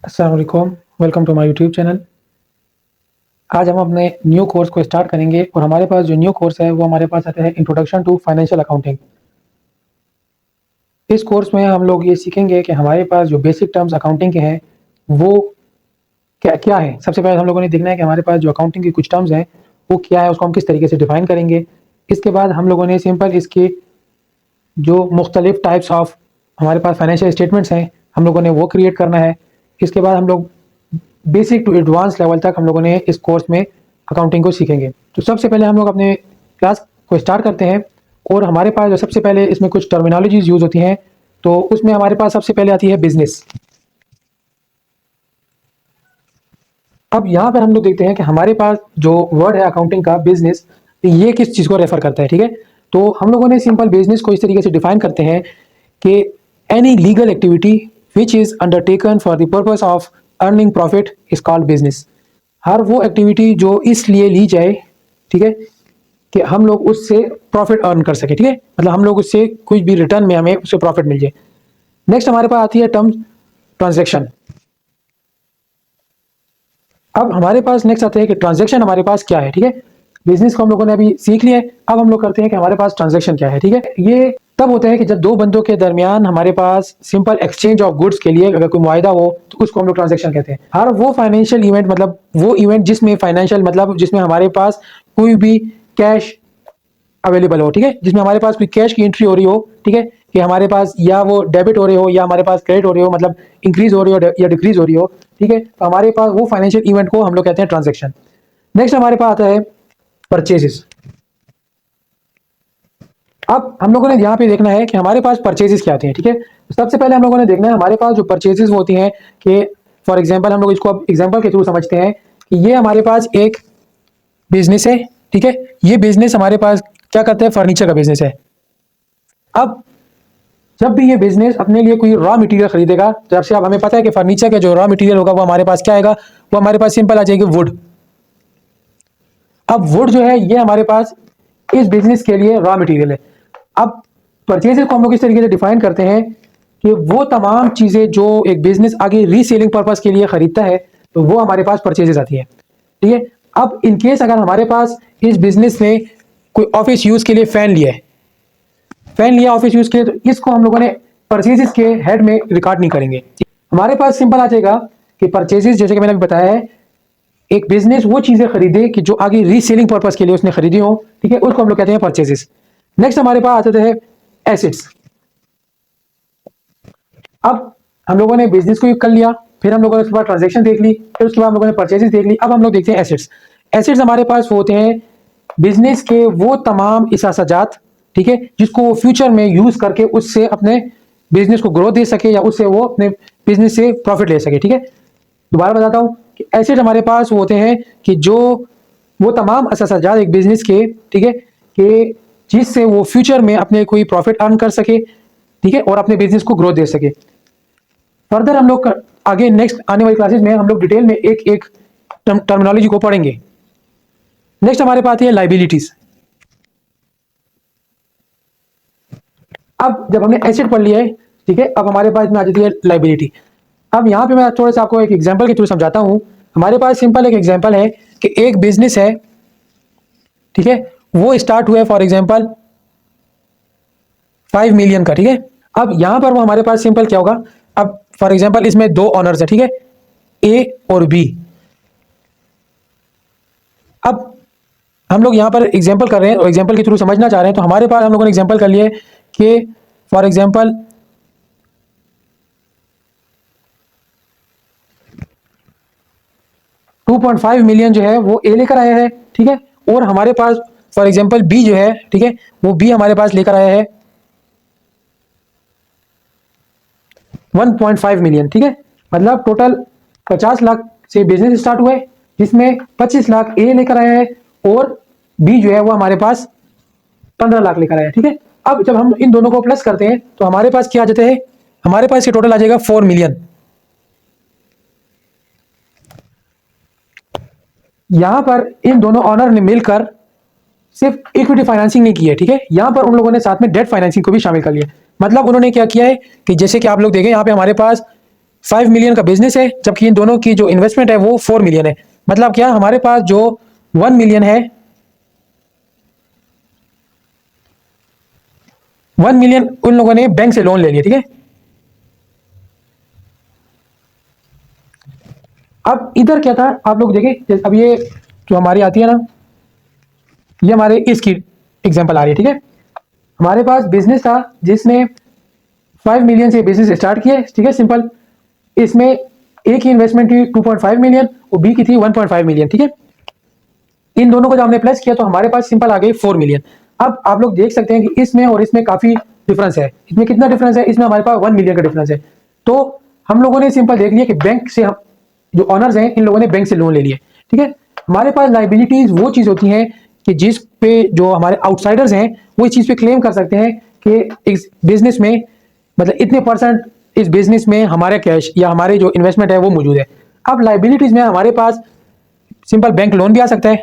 अस्सलाम वालेकुम, welcome to my YouTube channel. आज हम अपने न्यू कोर्स को स्टार्ट करेंगे और हमारे पास जो न्यू कोर्स है वो हमारे पास आता है इंट्रोडक्शन टू फाइनेंशियल अकाउंटिंग। इस कोर्स में हम लोग ये सीखेंगे कि हमारे पास जो बेसिक टर्म्स अकाउंटिंग के हैं वो क्या क्या है। सबसे पहले हम लोगों ने देखना है कि हमारे पास जो अकाउंटिंग की कुछ टर्म्स हैं वो क्या है, उसको हम किस तरीके से डिफाइन करेंगे। इसके बाद हम लोगों ने सिंपल इसके जो मुख्तलिफ टाइप्स ऑफ हमारे पास फाइनेंशियल स्टेटमेंट्स हैं हम लोगों ने वो क्रिएट करना है। इसके बाद हम लोग बेसिक टू एडवांस लेवल तक हम लोगों ने इस कोर्स में अकाउंटिंग को सीखेंगे। तो सबसे पहले हम लोग अपने क्लास को स्टार्ट करते हैं और हमारे पास जो सबसे पहले इसमें कुछ टर्मिनोलॉजीज यूज़ होती हैं। तो उसमें हमारे पास सबसे पहले आती है बिजनेस। अब यहाँ पर हम लोग देखते हैं कि हमारे पास जो वर्ड है अकाउंटिंग का बिजनेस, ये किस चीज़ को रेफर करता है। ठीक है, तो हम लोगों ने सिंपल बिजनेस को इस तरीके से डिफाइन करते हैं कि any legal activity which is undertaken for the purpose of earning profit is called business. हर वो एक्टिविटी जो इसलिए ली जाए, ठीक है, कि हम लोग उससे प्रॉफिट अर्न कर सके। ठीक है, मतलब हम लोग उससे कुछ भी रिटर्न में हमें उससे प्रॉफिट मिल जाए। नेक्स्ट हमारे पास आती है टर्म ट्रांजैक्शन। अब हमारे पास नेक्स्ट आता है कि ट्रांजैक्शन हमारे पास क्या है। ठीक है, बिजनेस को हम लोगों ने अभी सीख लिया है, अब हम लोग करते हैं कि हमारे पास ट्रांजैक्शन क्या है। ठीक है, ये तब होता है कि जब दो बंदों के दरमियान हमारे पास सिंपल एक्सचेंज ऑफ गुड्स के लिए अगर कोई मुआहिदा हो तो उसको हम लोग ट्रांजैक्शन कहते हैं। हर वो फाइनेंशियल इवेंट, मतलब वो इवेंट जिसमें फाइनेंशियल, मतलब जिसमें हमारे पास कोई भी कैश अवेलेबल हो। ठीक है, जिसमें हमारे पास कोई कैश की एंट्री हो रही हो। ठीक है, कि हमारे पास या वो डेबिट हो रही हो या हमारे पास क्रेडिट हो रही हो, मतलब इंक्रीज हो रही हो या डिक्रीज हो रही हो। ठीक है, तो हमारे पास वो फाइनेंशियल इवेंट को हम लोग कहते हैं ट्रांजैक्शन। नेक्स्ट हमारे पास आता है परचेजेस। अब हम लोगों ने यहाँ पे देखना है कि हमारे पास परचेजेस क्या आते हैं। ठीक है, तो सबसे पहले हम लोगों ने देखना है हमारे पास जो परचेजेस होती हैं कि फॉर एग्जांपल हम लोग इसको अब एग्जांपल के थ्रू समझते हैं कि ये हमारे पास एक बिजनेस है। ठीक है, ये बिजनेस हमारे पास क्या करता है, फर्नीचर का बिजनेस है। अब जब भी ये बिजनेस अपने लिए कोई रॉ मटेरियल खरीदेगा, जब से अब हमें पता है कि फर्नीचर का जो रॉ मटेरियल होगा वो हमारे पास क्या आएगा, वो हमारे पास सिंपल आ जाएगी वुड। अब वुड जो है ये हमारे पास इस बिजनेस के लिए रॉ मटेरियल है। अब परचेजेस को हम लोग इस तरीके से डिफाइन करते हैं कि वो तमाम चीजें जो एक बिजनेस आगे रीसेलिंग पर्पस के लिए खरीदता है तो वो हमारे पास परचेजेस आती है। ठीक है, अब इन केस अगर हमारे पास इस बिजनेस ने कोई ऑफिस यूज के लिए फैन लिया ऑफिस यूज के लिए, तो इसको हम लोगों ने परचेजेस के हेड में रिकॉर्ड नहीं करेंगे। हमारे पास सिंपल आ जाएगा कि परचेजेस, जैसे कि मैंने बताया है, एक बिजनेस वो चीजें खरीदे कि जो आगे रीसेलिंग पर्पस के लिए उसने खरीदी हो। ठीक है, उसको हम लोग कहते हैं परचेजेस। नेक्स्ट हमारे पास आते हैं एसेट्स। अब हम लोगों ने बिजनेस को कर लिया, फिर हम लोगों ने उसके बाद ट्रांजेक्शन देख ली, फिर उसके बाद हम लोगों ने परचेजेस देख ली। अब हम लोग देखते हैं एसेट्स। एसेट्स हमारे पास वो होते हैं बिजनेस के वो तमाम इसासाजात, ठीक है, जिसको वो फ्यूचर में यूज करके उससे अपने बिजनेस को ग्रोथ दे सके या उससे वो अपने बिजनेस से प्रॉफिट ले सके। ठीक है, दोबारा बताता हूं कि एसेट हमारे पास वो होते हैं कि जो वो तमाम इसासाजात एक बिजनेस के, ठीक है, कि जिससे वो फ्यूचर में अपने कोई प्रॉफिट अर्न कर सके, ठीक है, और अपने बिजनेस को ग्रोथ दे सके। फर्दर हम लोग आगे नेक्स्ट आने वाली क्लासेस में हम लोग डिटेल में एक एक टर्मिनोलॉजी को पढ़ेंगे। नेक्स्ट हमारे पास है लाइबिलिटीज। अब जब हमने एसेट पढ़ लिया है, ठीक है, अब हमारे पास में आ जाती है लाइबिलिटी। अब यहाँ पे मैं थोड़ा सा आपको एक एग्जांपल के थ्रू समझाता हूँ। हमारे पास सिंपल एक एग्जांपल है कि एक बिजनेस है, ठीक है, वो स्टार्ट हुआ है फॉर एग्जांपल 5 मिलियन का। ठीक है, अब यहां पर वो हमारे पास सिंपल क्या होगा, अब फॉर एग्जांपल इसमें दो ऑनर्स है, ठीक है, ए और बी। अब हम लोग यहां पर एग्जांपल कर रहे हैं और एग्जांपल के थ्रू समझना चाह रहे हैं, तो हमारे पास हम लोगों ने एग्जांपल कर लिया है कि फॉर एग्जांपल 2.5 मिलियन जो है वो ए लेकर आया है। ठीक है, और हमारे पास फॉर एग्जांपल बी जो है, ठीक है, वो बी हमारे पास लेकर आया है 1.5 मिलियन। ठीक है, मतलब टोटल 50 लाख से बिजनेस स्टार्ट हुआ है, जिसमें 25 लाख ए लेकर आया है और बी जो है वो हमारे पास 15 लाख लेकर आया है। ठीक है, अब जब हम इन दोनों को प्लस करते हैं तो हमारे पास क्या आ जाता है, हमारे पास ये टोटल आ जाएगा 4 मिलियन। यहां पर इन दोनों ऑनर ने मिलकर सिर्फ इक्विटी फाइनेंसिंग नहीं की है। ठीक है, यहां पर उन लोगों ने साथ में डेट फाइनेंसिंग को भी शामिल कर लिया। मतलब उन्होंने क्या किया है कि जैसे कि आप लोग देखें यहाँ पे हमारे पास 5 मिलियन का बिजनेस है, जबकि इन दोनों की जो इन्वेस्टमेंट है वो 4 मिलियन है। मतलब क्या, हमारे पास जो 1 मिलियन है, 1 मिलियन उन लोगों ने बैंक से लोन ले लिया, ठीक है। अब इधर क्या था, आप लोग देखें, अब ये जो हमारी आती है ना, ये हमारे इसकी एग्जांपल आ रही है, ठीक है। हमारे पास बिजनेस था जिसने 5 मिलियन से बिजनेस स्टार्ट किया, ठीक है, सिंपल। इसमें ए की इन्वेस्टमेंट थी 2.5 मिलियन और बी की थी 1.5 मिलियन, ठीक है। इन दोनों को जब हमने प्लस किया तो हमारे पास सिंपल आ गई 4 मिलियन। अब आप लोग देख सकते हैं कि इसमें और इसमें काफी डिफरेंस है। इसमें कितना डिफरेंस है, इसमें हमारे पास 1 मिलियन का डिफरेंस है। तो हम लोगों ने सिंपल देख लिया कि बैंक से, हम जो ऑनर्स हैं इन लोगों ने बैंक से लोन ले लिया, ठीक है। हमारे पास लाइबिलिटीज वो चीज होती हैं कि जिस पे जो हमारे आउटसाइडर्स हैं वो इस चीज पे क्लेम कर सकते हैं कि इस बिजनेस में, मतलब इतने परसेंट इस बिजनेस में हमारे कैश या हमारे जो इन्वेस्टमेंट है वो मौजूद है। अब लाइबिलिटीज में हमारे पास सिंपल बैंक लोन भी आ सकता है,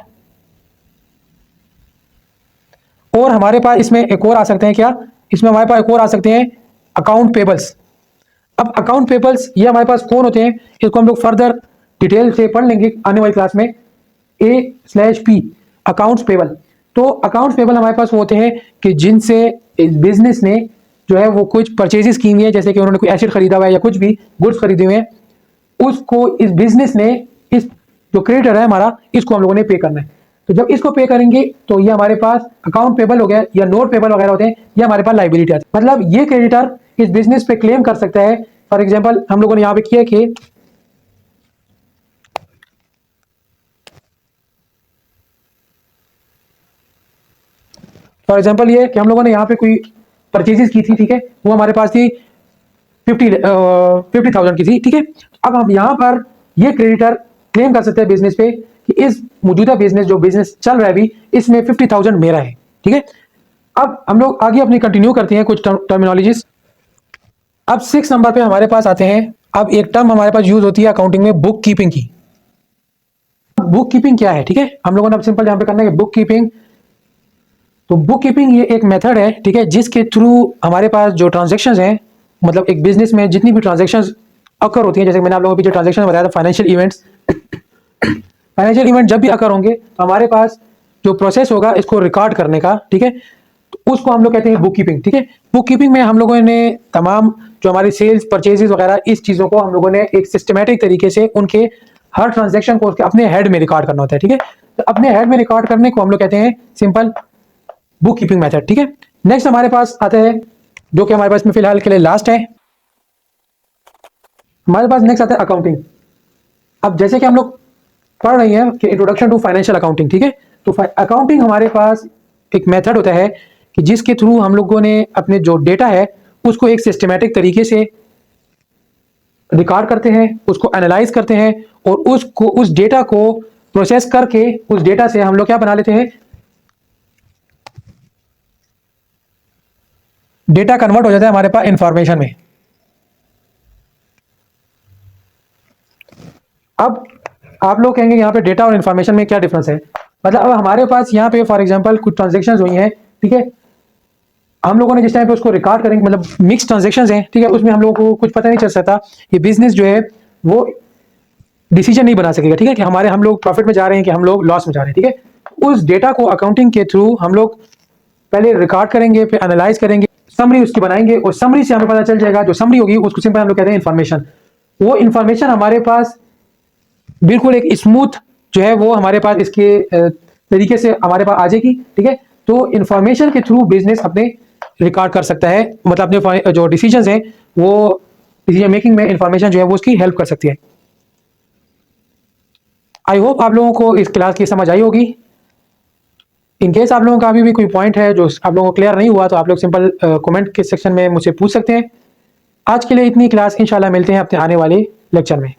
और हमारे पास इसमें एक और आ सकते हैं, क्या, इसमें हमारे पास एक और आ सकते हैं अकाउंट पेबल्स। अब अकाउंट पेबल्स ये हमारे पास कौन होते हैं, इसको हम लोग फर्दर डिटेल से पढ़ लेंगे आने वाली क्लास में। A/P accounts payable. तो अकाउंट्स पेबल हमारे पास वो होते हैं कि जिनसे बिजनेस ने जो है वो कुछ परचेजेस की हुई है, जैसे कि उन्होंने कोई एसेट खरीदा हुआ है या कुछ भी गुड्स खरीदे हुए हैं, उसको इस बिजनेस ने, इस जो क्रेडिटर है हमारा, इसको हम लोगों ने पे करना है। तो जब इसको पे करेंगे तो ये हमारे पास अकाउंट पेबल हो गया, या नोट पेबल वगैरह होते हैं, ये हमारे पास लाइबिलिटी आती है। मतलब ये क्रेडिटर इस बिजनेस पे क्लेम कर सकता है। फॉर एग्जाम्पल हम लोगों ने यहाँ पे किया कि फॉर एग्जाम्पल ये कि हम लोगों ने यहाँ पे कोई परचेजेस की थी, ठीक है, वो हमारे पास थी 50,000 की थी, ठीक है। अब हम यहाँ पर ये क्रेडिटर क्लेम कर सकते हैं बिजनेस पे कि इस मौजूदा बिजनेस, जो बिजनेस चल रहा है अभी, इसमें 50,000 मेरा है, ठीक है। अब हम लोग आगे अपनी कंटिन्यू करते हैं कुछ टर्मिनोलॉजीज। अब 6 नंबर पे हमारे पास आते हैं। अब एक टर्म हमारे पास यूज होती है अकाउंटिंग में, बुक कीपिंग की। बुक कीपिंग क्या है, ठीक है, हम लोगों ने अब सिंपल यहाँ पे करना है बुक कीपिंग। तो बुक कीपिंग ये एक मेथड है, ठीक है, जिसके थ्रू हमारे पास जो ट्रांजेक्शन्स हैं, मतलब एक बिजनेस में जितनी भी ट्रांजेक्शन्स अकर होती हैं, जैसे मैंने आप लोगों को पीछे ट्रांजेक्शन बताया था, फाइनेंशियल इवेंट्स, फाइनेंशियल इवेंट जब भी अकर होंगे तो हमारे पास जो प्रोसेस होगा इसको रिकॉर्ड करने का, ठीक है, तो उसको हम लोग कहते हैं बुक कीपिंग, ठीक है। बुक कीपिंग में हम लोगों ने तमाम जो हमारी सेल्स परचेजेस वगैरह, इस चीज़ों को हम लोगों ने एक सिस्टमेटिक तरीके से उनके हर ट्रांजेक्शन को उसके अपने हेड में रिकॉर्ड करना होता है, ठीक है। तो अपने हेड में रिकॉर्ड करने को हम लोग कहते हैं सिंपल बुक कीपिंग मेथड, ठीक है। नेक्स्ट हमारे पास आता है, जो कि हमारे पास में फिलहाल के लिए लास्ट है, हमारे पास नेक्स्ट आता है अकाउंटिंग। अब जैसे कि हम लोग पढ़ रही हैं कि इंट्रोडक्शन टू फाइनेंशियल अकाउंटिंग, ठीक है, तो अकाउंटिंग हमारे पास एक मेथड होता है कि जिसके थ्रू हम लोगों ने अपने जो डेटा है उसको एक सिस्टमेटिक तरीके से रिकॉर्ड करते हैं, उसको एनालाइज करते हैं, और उसको, उस डेटा को प्रोसेस करके उस डेटा से हम लोग क्या बना लेते हैं, डेटा कन्वर्ट हो जाता है हमारे पास इंफॉर्मेशन में। अब आप लोग कहेंगे यहाँ पे डेटा और इंफॉर्मेशन में क्या डिफरेंस है। मतलब अब हमारे पास यहाँ पे फॉर एग्जांपल कुछ ट्रांजेक्शन्स हुई हैं, ठीक है, हम लोगों ने जिस टाइम पे उसको रिकॉर्ड करेंगे, मतलब मिक्स ट्रांजेक्शन्स हैं, ठीक है, उसमें हम लोगों को कुछ पता नहीं चल सकता, ये बिजनेस जो है वो डिसीजन नहीं बना सकेगा, ठीक है, कि हम लोग प्रॉफिट में जा रहे हैं कि हम लोग लॉस में जा रहे हैं, ठीक है। उस डेटा को अकाउंटिंग के थ्रू हम लोग पहले रिकॉर्ड करेंगे, फिर एनालाइज करेंगे, समरी उसकी बनाएंगे, और समरी से हमें पता चल जाएगा, जो समरी होगी उसको सिंपल हम लोग कहते हैं इन्फॉर्मेशन। वो इन्फॉर्मेशन हमारे पास बिल्कुल एक स्मूथ जो है वो हमारे पास इसके तरीके से हमारे पास आ जाएगी, ठीक है। तो इन्फॉर्मेशन के थ्रू बिजनेस अपने रिकॉर्ड कर सकता है, मतलब अपने जो डिसीजंस हैं वो डिसीजन मेकिंग में इन्फॉर्मेशन जो है वो उसकी हेल्प कर सकती है। आई होप आप लोगों को इस क्लास की समझ आई होगी। इन केस आप लोगों का अभी भी कोई पॉइंट है जो आप लोगों को क्लियर नहीं हुआ तो आप लोग सिंपल कमेंट के सेक्शन में मुझसे पूछ सकते हैं। आज के लिए इतनी क्लास, इंशाल्लाह मिलते हैं अपने आने वाले लेक्चर में।